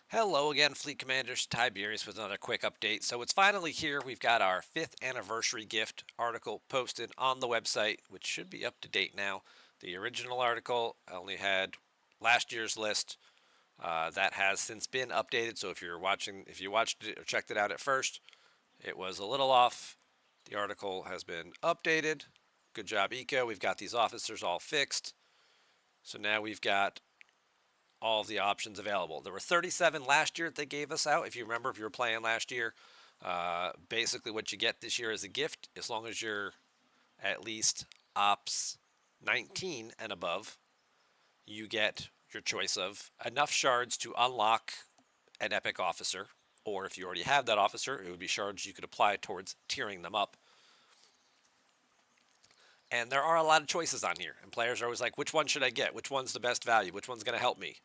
Hello again, Fleet Commanders. Tiberius with another quick update. So it's finally here. We've got our 5th anniversary gift article posted on the website, which should be up to date now. The original article only had last year's list. That has since been updated. So if you watched it or checked it out at first, it was a little off. The article has been updated. Good job, Eco. We've got these officers all fixed. So now we've got all of the options available. There were 37 last year that they gave us out. If you remember, if you were playing last year, basically what you get this year is a gift, as long as you're at least Ops 19 and above, you get your choice of enough shards to unlock an epic officer, or if you already have that officer, it would be shards you could apply towards tiering them up. And there are a lot of choices on here, and players are always like, which one should I get? Which one's the best value? Which one's going to help me?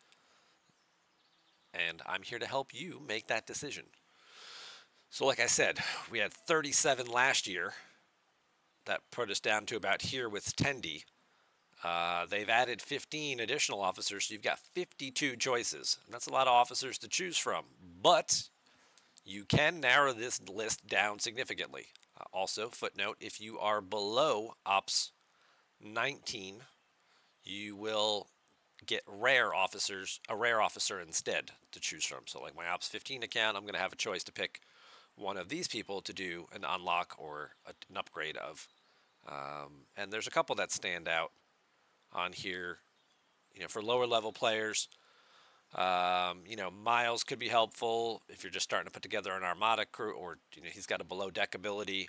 And I'm here to help you make that decision. So, like I said, we had 37 last year. That put us down to about here with Tendi. They've added 15 additional officers, so you've got 52 choices. And that's a lot of officers to choose from. But you can narrow this list down significantly. Also, footnote, if you are below Ops 19, you will get a rare officer instead to choose from. So, like my Ops 15 account, I'm going to have a choice to pick one of these people to do an unlock or an upgrade of. And there's a couple that stand out on here. For lower level players, Miles could be helpful if you're just starting to put together an Armada crew, or he's got a below deck ability.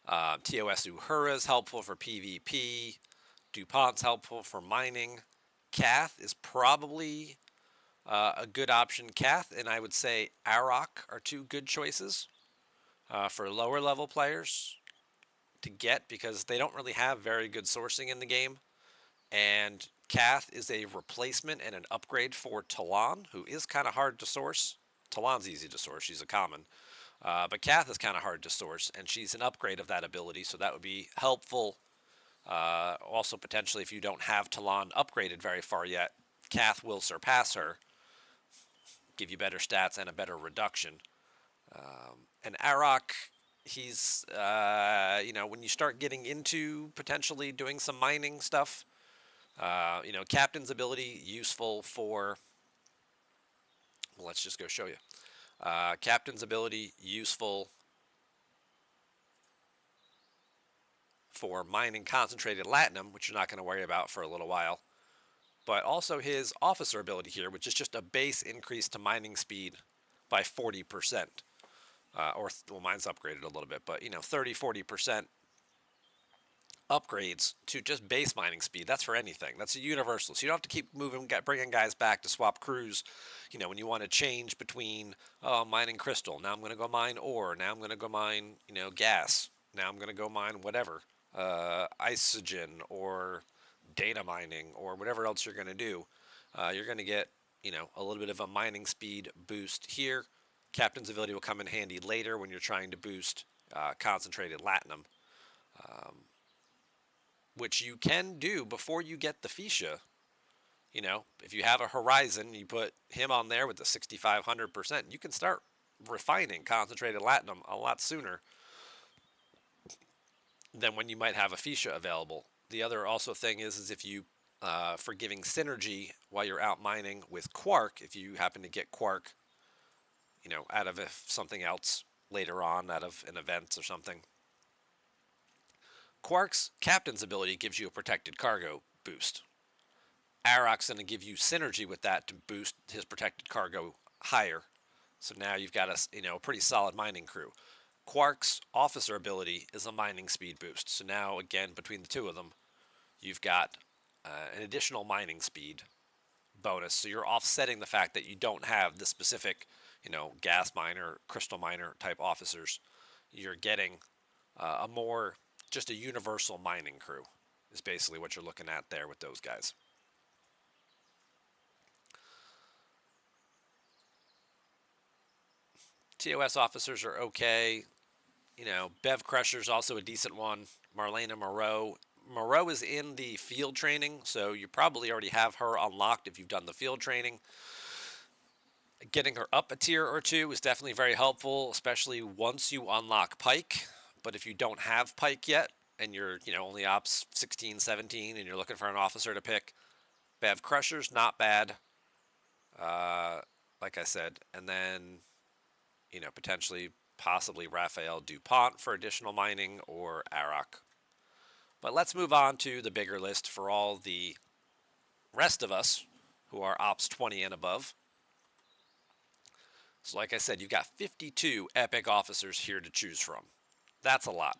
TOS Uhura is helpful for PvP. DuPont's helpful for mining. Kath is probably a good option. Kath and I would say Arok are two good choices for lower level players to get because they don't really have very good sourcing in the game. And Kath is a replacement and an upgrade for Talon, who is kind of hard to source. Talon's easy to source, she's a common. But Kath is kind of hard to source, and she's an upgrade of that ability, so that would be helpful. Also, potentially, if you don't have Talon upgraded very far yet, Kath will surpass her, give you better stats and a better reduction. And Arok, he's, when you start getting into potentially doing some mining stuff, Captain's ability useful for. Well, let's just go show you. Captain's ability useful for mining concentrated latinum, which you're not going to worry about for a little while. But also his officer ability here, which is just a base increase to mining speed by 40%. Mine's upgraded a little bit, but 30-40% upgrades to just base mining speed. That's for anything. That's a universal. So you don't have to keep bringing guys back to swap crews. When you want to change between mining crystal, now I'm going to go mine ore. Now I'm going to go mine gas. Now I'm going to go mine whatever, isogen or data mining or whatever else you're going to do. You're going to get a little bit of a mining speed boost here. Captain's ability will come in handy later when you're trying to boost concentrated latinum. Which you can do before you get the Fisha. If you have a Horizon, you put him on there with the 6,500%, you can start refining concentrated latinum a lot sooner than when you might have a Fisha available. The other also thing is if you, for giving synergy while you're out mining with Quark, if you happen to get Quark, out of something else later on, out of an event or something, Quark's Captain's ability gives you a protected cargo boost. Arok's going to give you synergy with that to boost his protected cargo higher. So now you've got a pretty solid mining crew. Quark's officer ability is a mining speed boost. So now again between the two of them, you've got an additional mining speed bonus. So you're offsetting the fact that you don't have the specific, gas miner, crystal miner type officers. You're getting just a universal mining crew is basically what you're looking at there with those guys. TOS officers are okay. Bev Crusher's also a decent one. Marlena Moreau. Moreau is in the field training, so you probably already have her unlocked if you've done the field training. Getting her up a tier or two is definitely very helpful, especially once you unlock Pike. But if you don't have Pike yet, and you're, only ops 16, 17, and you're looking for an officer to pick, Bev Crusher's not bad. Uh, like I said, and then, potentially, possibly Raphael DuPont for additional mining or Arak. But let's move on to the bigger list for all the rest of us who are ops 20 and above. So, like I said, you've got 52 epic officers here to choose from. That's a lot.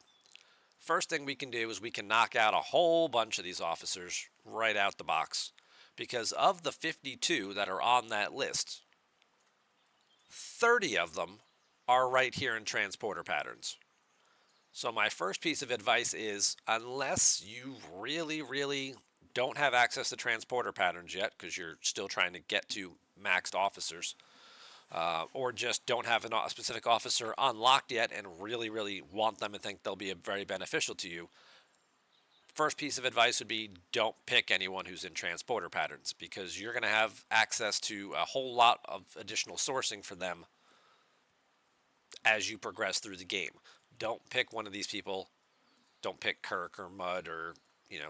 First thing we can do is we can knock out a whole bunch of these officers right out the box. Because of the 52 that are on that list, 30 of them are right here in transporter patterns. So my first piece of advice is, unless you really, really don't have access to transporter patterns yet, because you're still trying to get to maxed officers, or just don't have a specific officer unlocked yet and really, really want them and think they'll be very beneficial to you, first piece of advice would be don't pick anyone who's in transporter patterns, because you're going to have access to a whole lot of additional sourcing for them as you progress through the game. Don't pick one of these people. Don't pick Kirk or Mudd or,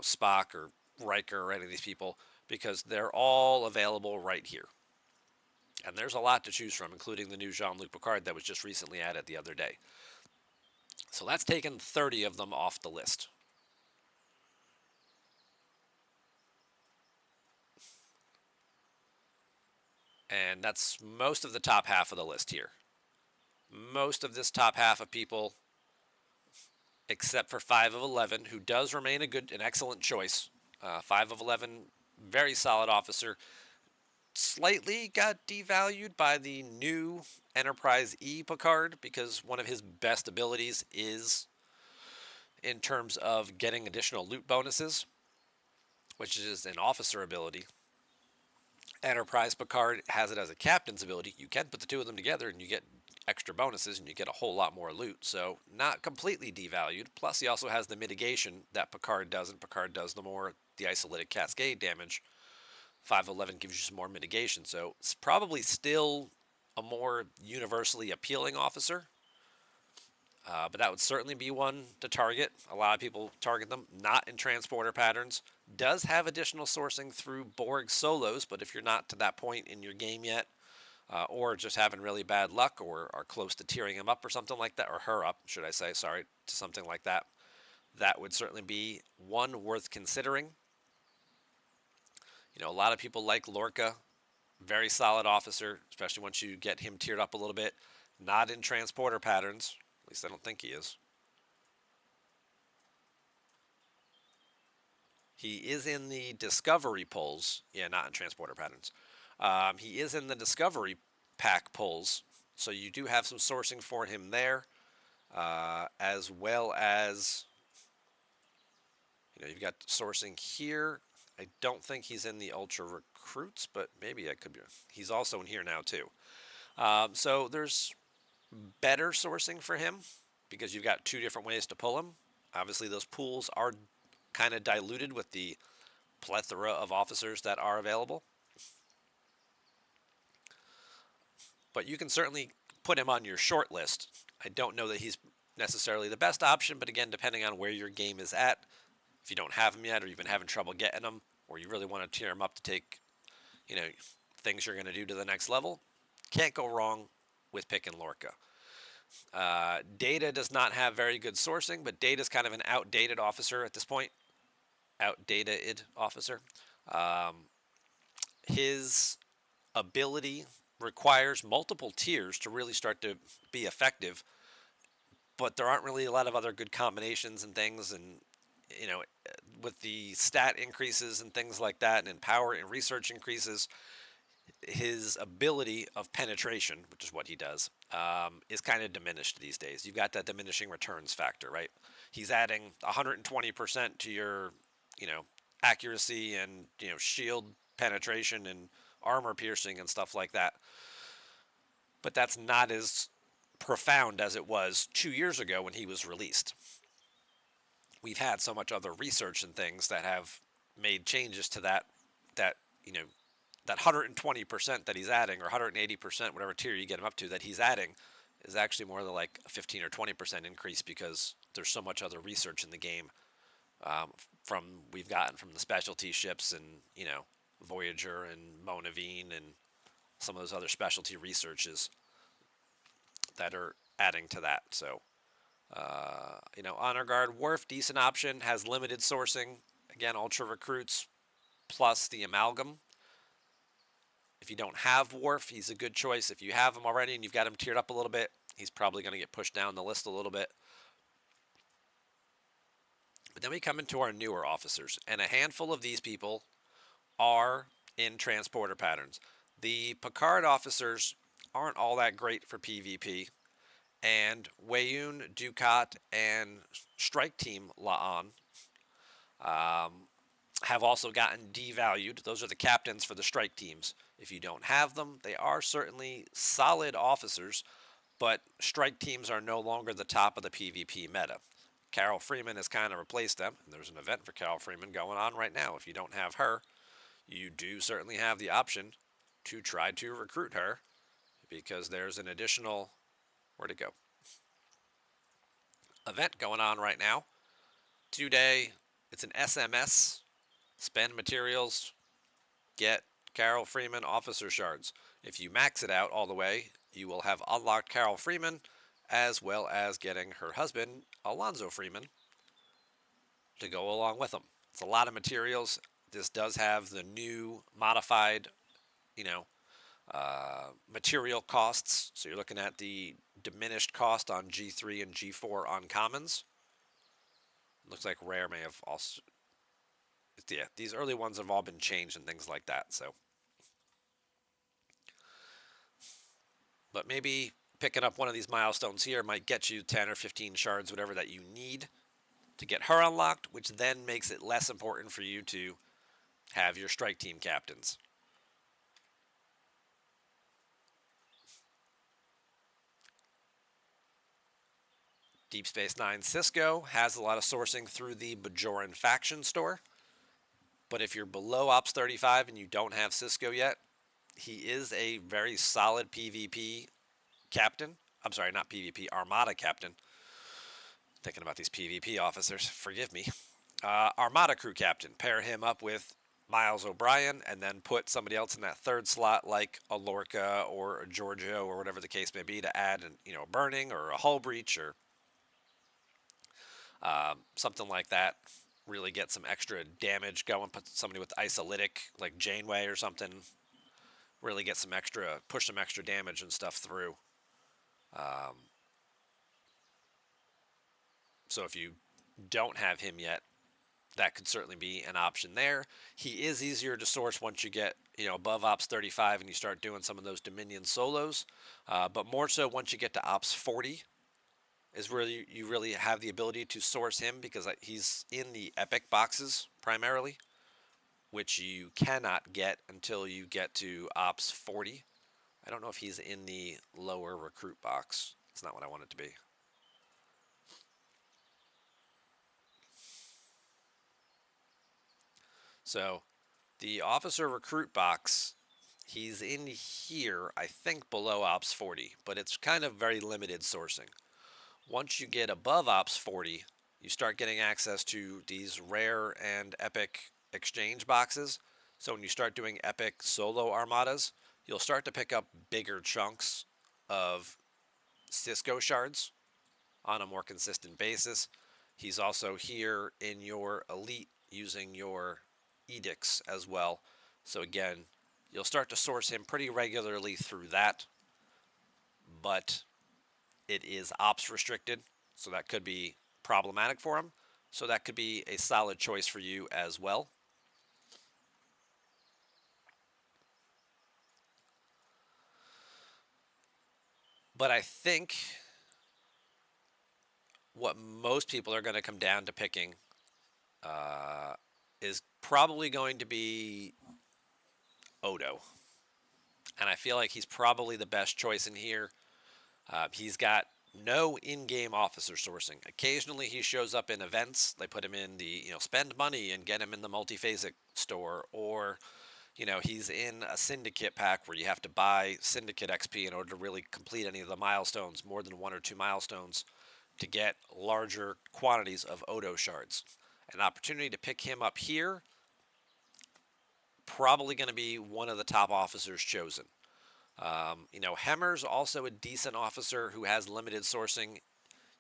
Spock or Riker or any of these people, because they're all available right here. And there's a lot to choose from, including the new Jean-Luc Picard that was just recently added the other day. So that's taken 30 of them off the list. And that's most of the top half of the list here. Most of this top half of people, except for 5 of 11, who does remain an excellent choice. 5 of 11, very solid officer. Slightly got devalued by the new Enterprise E Picard, because one of his best abilities is in terms of getting additional loot bonuses, which is an officer ability. Enterprise Picard has it as a captain's ability. You can put the two of them together and you get extra bonuses and you get a whole lot more loot. So not completely devalued. Plus he also has the mitigation that Picard doesn't. Picard does the isolated cascade damage. 511 gives you some more mitigation. So it's probably still a more universally appealing officer. But that would certainly be one to target. A lot of people target them, not in transporter patterns. Does have additional sourcing through Borg solos, but if you're not to that point in your game yet, or just having really bad luck, or are close to tearing him up or something like that, or her up, should I say, sorry, to something like that, that would certainly be one worth considering. A lot of people like Lorca, very solid officer, especially once you get him tiered up a little bit. Not in transporter patterns. At least I don't think he is. He is in the Discovery pulls. Yeah, not in transporter patterns. He is in the Discovery pack pulls. So you do have some sourcing for him there. As well as, you've got sourcing here. I don't think he's in the Ultra Recruits, but maybe I could be. He's also in here now, too. So there's better sourcing for him, because you've got 2 different ways to pull him. Obviously, those pools are kind of diluted with the plethora of officers that are available. But you can certainly put him on your short list. I don't know that he's necessarily the best option, but again, depending on where your game is at, if you don't have him yet, or you've been having trouble getting him, or you really want to tier him up to take, things you're going to do to the next level, can't go wrong with picking Lorca. Data does not have very good sourcing, but Data is kind of an outdated officer at this point. Outdated officer. His ability requires multiple tiers to really start to be effective, but there aren't really a lot of other good combinations and things, and with the stat increases and things like that, and power and research increases, his ability of penetration, which is what he does, is kind of diminished these days. You've got that diminishing returns factor, right? He's adding 120% to your, accuracy and, shield penetration and armor piercing and stuff like that. But that's not as profound as it was 2 years ago when he was released. we've had so much other research and things that have made changes to that you know that 120% that he's adding, or 180%, whatever tier you get him up to, that he's adding, is actually more than like a 15 or 20% increase, because there's so much other research in the game, from we've gotten from the specialty ships, and Voyager and Monavine and some of those other specialty researches that are adding to that. So Honor Guard Worf, decent option, has limited sourcing. Again, Ultra Recruits plus the Amalgam. If you don't have Worf, he's a good choice. If you have him already and you've got him tiered up a little bit, he's probably going to get pushed down the list a little bit. But then we come into our newer officers, and a handful of these people are in transporter patterns. The Picard officers aren't all that great for PvP, and Weyoun, Dukat, and Strike Team La'an have also gotten devalued. Those are the captains for the strike teams. If you don't have them, they are certainly solid officers, but strike teams are no longer the top of the PvP meta. Carol Freeman has kind of replaced them, and there's an event for Carol Freeman going on right now. If you don't have her, you do certainly have the option to try to recruit her, because there's an additional, where'd it go, event going on right now. Today, it's an SMS. Spend materials, get Carol Freeman officer shards. If you max it out all the way, you will have unlocked Carol Freeman, as well as getting her husband, Alonzo Freeman, to go along with them. It's a lot of materials. This does have the new modified, material costs. So you're looking at the diminished cost on G3 and G4 on commons. Looks like Rare may have also, yeah, these early ones have all been changed and things like that. So, but maybe picking up one of these milestones here might get you 10 or 15 shards, whatever that you need to get her unlocked, which then makes it less important for you to have your strike team captains. Deep Space Nine Cisco has a lot of sourcing through the Bajoran faction store. But if you're below Ops 35 and you don't have Cisco yet, he is a very solid PvP captain. I'm sorry, not PvP, Armada captain. Thinking about these PvP officers, forgive me. Armada crew captain. Pair him up with Miles O'Brien, and then put somebody else in that third slot, like a Lorca or a Giorgio or whatever the case may be, to add a burning or a hull breach, or something like that. Really get some extra damage going. Put somebody with isolytic, like Janeway or something. Really get some extra, push some extra damage and stuff through. So if you don't have him yet, that could certainly be an option there. He is easier to source once you get above Ops 35 and you start doing some of those Dominion solos, but more so once you get to Ops 40 is where you really have the ability to source him, because he's in the Epic boxes primarily, which you cannot get until you get to Ops 40. I don't know if he's in the lower recruit box. It's not what I want it to be. So the officer recruit box, he's in here, I think below Ops 40, but it's kind of very limited sourcing. Once you get above Ops 40, you start getting access to these rare and epic exchange boxes. So when you start doing epic solo armadas, you'll start to pick up bigger chunks of Cisco shards on a more consistent basis. He's also here in your elite using your edicts as well. So again, you'll start to source him pretty regularly through that, but it is ops restricted, so that could be problematic for him. So that could be a solid choice for you as well. But I think what most people are going to come down to picking is probably going to be Odo. And I feel like he's probably the best choice in here. He's got No in-game officer sourcing. Occasionally he shows up in events. They put him in the, spend money and get him in the multiphasic store, or he's in a syndicate pack where you have to buy syndicate XP in order to really complete any of the milestones, more than one or two milestones, to get larger quantities of Odo shards. An opportunity to pick him up here, probably going to be one of the top officers chosen. Hemmer's also a decent officer who has limited sourcing.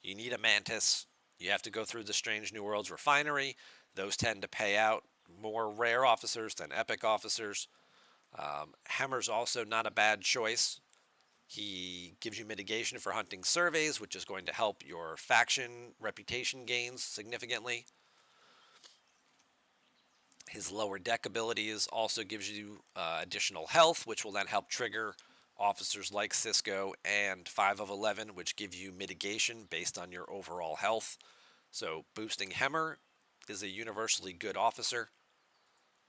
You need a Mantis. You have to go through the Strange New Worlds refinery. Those tend to pay out more rare officers than epic officers. Hemmer's also not a bad choice. He gives you mitigation for hunting surveys, which is going to help your faction reputation gains significantly. His lower deck abilities also gives you additional health, which will then help trigger officers like Cisco and 5 of 11, which give you mitigation based on your overall health. So boosting Hemmer is a universally good officer.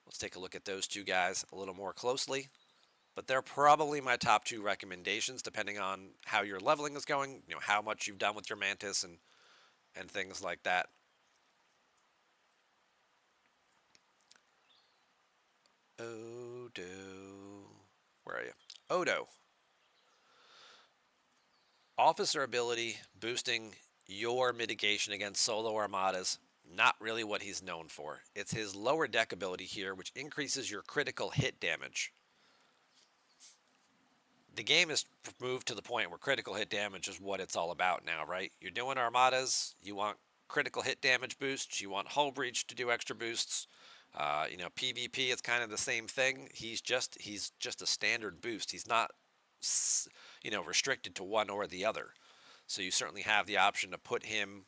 Let's take a look at those two guys a little more closely. But they're probably my top two recommendations, depending on how your leveling is going, how much you've done with your Mantis and things like that. Odo. Where are you? Odo. Officer ability boosting your mitigation against solo armadas. Not really what he's known for. It's his lower deck ability here, which increases your critical hit damage. The game has moved to the point where critical hit damage is what it's all about now, right? You're doing armadas, you want critical hit damage boosts, you want hull breach to do extra boosts. PvP is kind of the same thing. He's just a standard boost. He's not restricted to one or the other. So you certainly have the option to put him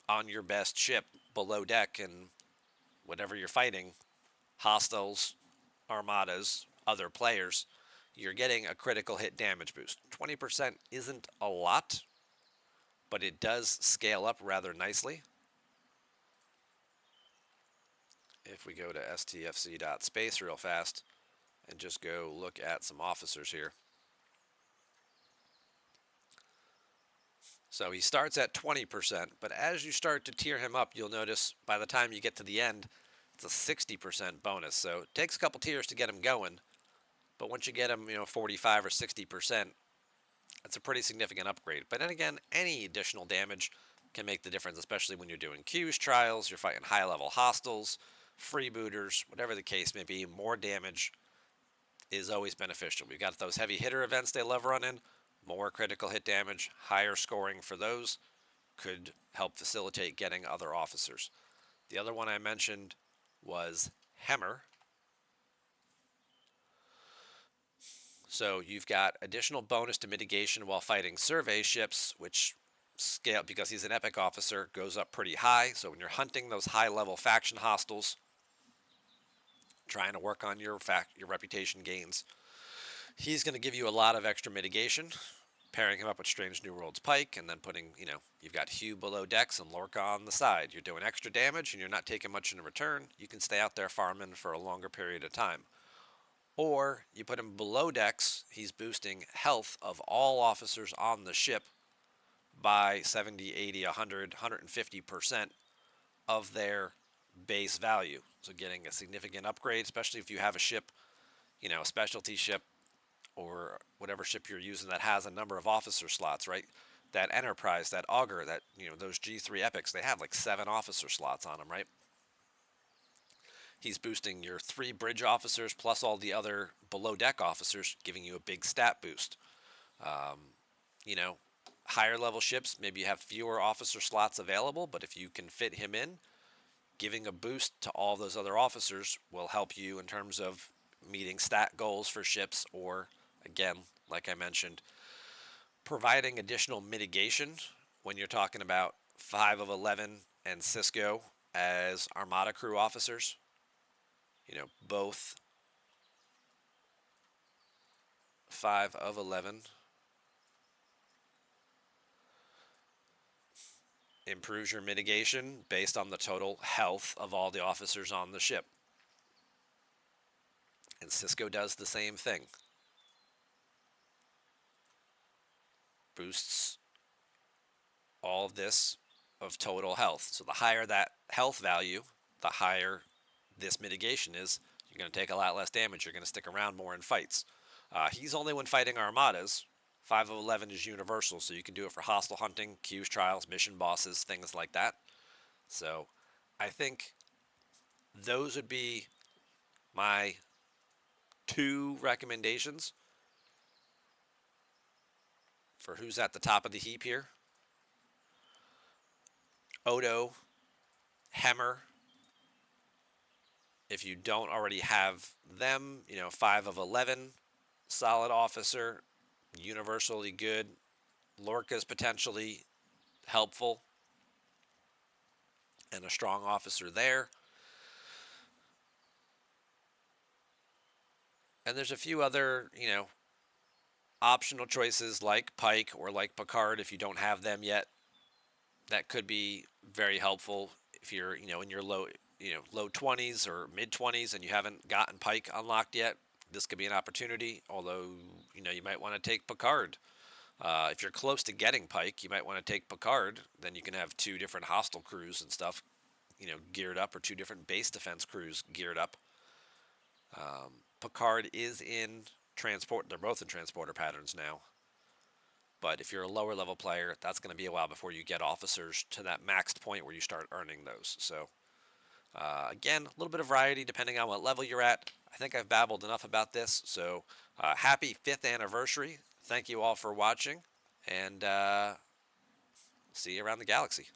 on your best ship below deck, and whatever you're fighting, hostiles, armadas, other players, you're getting a critical hit damage boost. 20% isn't a lot, but it does scale up rather nicely. If we go to stfc.space real fast and just go look at some officers here. So he starts at 20%, but as you start to tier him up, you'll notice by the time you get to the end, it's a 60% bonus. So it takes a couple tiers to get him going, but once you get him, 45 or 60%, that's a pretty significant upgrade. But then again, any additional damage can make the difference, especially when you're doing Q's trials, you're fighting high-level hostiles, freebooters, whatever the case may be. More damage is always beneficial. We've got those heavy hitter events they love running. More critical hit damage, higher scoring for those could help facilitate getting other officers. The other one I mentioned was Hemmer. So you've got additional bonus to mitigation while fighting survey ships, which scale, because he's an epic officer, goes up pretty high. So when you're hunting those high-level faction hostiles, trying to work on your reputation gains, he's going to give you a lot of extra mitigation. Pairing him up with Strange New Worlds Pike, and then putting, you've got Hugh below decks and Lorca on the side. You're doing extra damage, and you're not taking much in return. You can stay out there farming for a longer period of time. Or you put him below decks, he's boosting health of all officers on the ship by 70, 80, 100, 150% of their base value. So getting a significant upgrade, especially if you have a ship, a specialty ship, or whatever ship you're using that has a number of officer slots, right? That Enterprise, that Augur, that, those G3 epics, they have like 7 officer slots on them, right? He's boosting your 3 bridge officers plus all the other below deck officers, giving you a big stat boost. Higher level ships, maybe you have fewer officer slots available, but if you can fit him in, giving a boost to all those other officers will help you in terms of meeting stat goals for ships, or again, like I mentioned, providing additional mitigation when you're talking about 5 of 11 and Cisco as Armada crew officers. Both 5 of 11 improves your mitigation based on the total health of all the officers on the ship. And Cisco does the same thing. Boosts all of this of total health. So the higher that health value, the higher this mitigation is. You're going to take a lot less damage. You're going to stick around more in fights. He's only when fighting armadas. 5 of 11 is universal, so you can do it for hostile hunting, queues, trials, mission bosses, things like that. So I think those would be my two recommendations for who's at the top of the heap here. Odo, Hemmer. If you don't already have them, 5 of 11, solid officer, universally good. Lorca's potentially helpful and a strong officer there. And there's a few other, optional choices like Pike or like Picard if you don't have them yet. That could be very helpful if you're, in your low 20s or mid 20s and you haven't gotten Pike unlocked yet. This could be an opportunity, although, you might want to take Picard. If you're close to getting Pike, you might want to take Picard. Then you can have 2 different hostile crews and stuff, geared up, or 2 different base defense crews geared up. Picard is in transport. They're both in transporter patterns now. But if you're a lower level player, that's going to be a while before you get officers to that maxed point where you start earning those. So, again, a little bit of variety depending on what level you're at. I think I've babbled enough about this. So, happy 5th anniversary. Thank you all for watching, and see you around the galaxy.